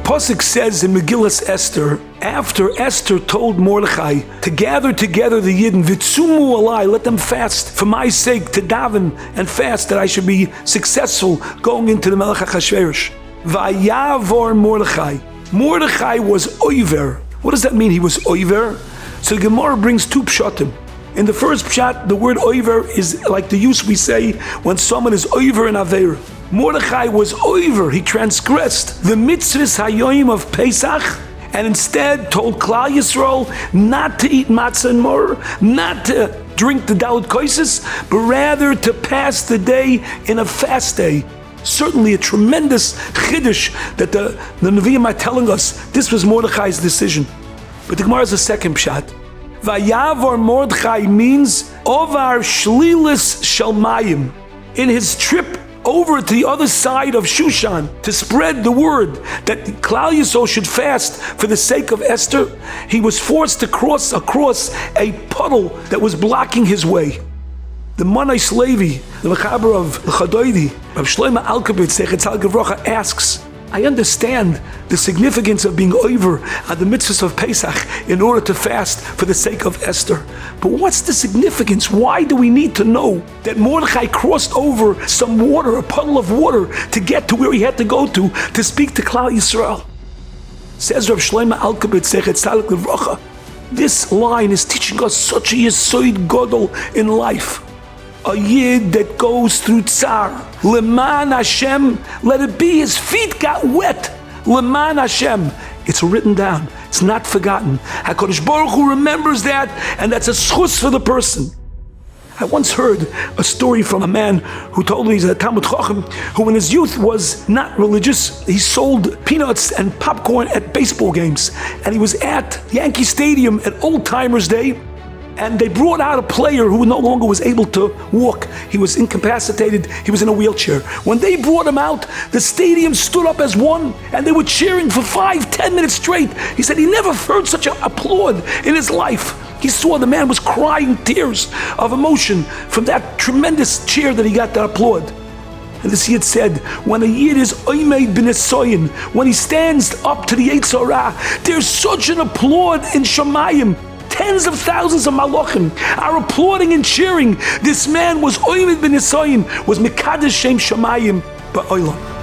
Pasuk says in Megillas Esther, after Esther told Mordechai to gather together the Yidden, Vitzumu alai, let them fast for my sake, to daven and fast that I should be successful going into the Melech HaChashverosh. Vayavor Mordechai. Mordechai was oiver. What does that mean? He was oiver. So the Gemara brings two pshatim. In the first pshat, the word oiver is like the use we say when someone is oiver in Aveira. Mordechai was oiver. He transgressed the mitzvahs hayoim of Pesach and instead told Klal Yisrael not to eat matzah and mor, not to drink the Dalit Koises, but rather to pass the day in a fast day. Certainly a tremendous chiddush that the Nevi'im are telling us this was Mordechai's decision. But the Gemara is a second pshat. Vayavor Mordechai means Ovar Shlilis Shalmayim. In his trip over to the other side of Shushan to spread the word that Klal Yisrael should fast for the sake of Esther, he was forced to cross across a puddle that was blocking his way. The Manais Levi, the Mechaber of the Chadoidi, Rav Shlomo Alkabetz, Zechatzal Gevrocha, asks, I understand the significance of being over at the mitzvahs of Pesach in order to fast for the sake of Esther. But what's the significance? Why do we need to know that Mordechai crossed over some water, a puddle of water, to get to where he had to go to speak to Klal Yisrael? Says Rav Shlomo Alkabetz, Zechatzal Gevrocha, this line is teaching us such a yesod gadol in life. A yid that goes through tsar, leman Hashem, let it be his feet got wet, leman Hashem. It's written down, it's not forgotten. HaKadosh Baruch Hu remembers that, and that's a schus for the person. I once heard a story from a man who told me he's a Talmud Chacham, who in his youth was not religious. He sold peanuts and popcorn at baseball games, and he was at Yankee Stadium at Old Timers Day, and they brought out a player who no longer was able to walk. He was incapacitated, he was in a wheelchair. When they brought him out, the stadium stood up as one, and they were cheering for 5-10 minutes straight. He said he never heard such an applaud in his life. He saw the man was crying tears of emotion from that tremendous cheer that he got, that applaud. And this Yid said, when a Yid is oimed b'nesoyin, when he stands up to the Yetzer Hara, there's such an applaud in Shamayim. Tens of thousands of malachim are applauding and cheering. This man was oimed b'nesoyin, was mekadesh shem Shamayim ba'olam.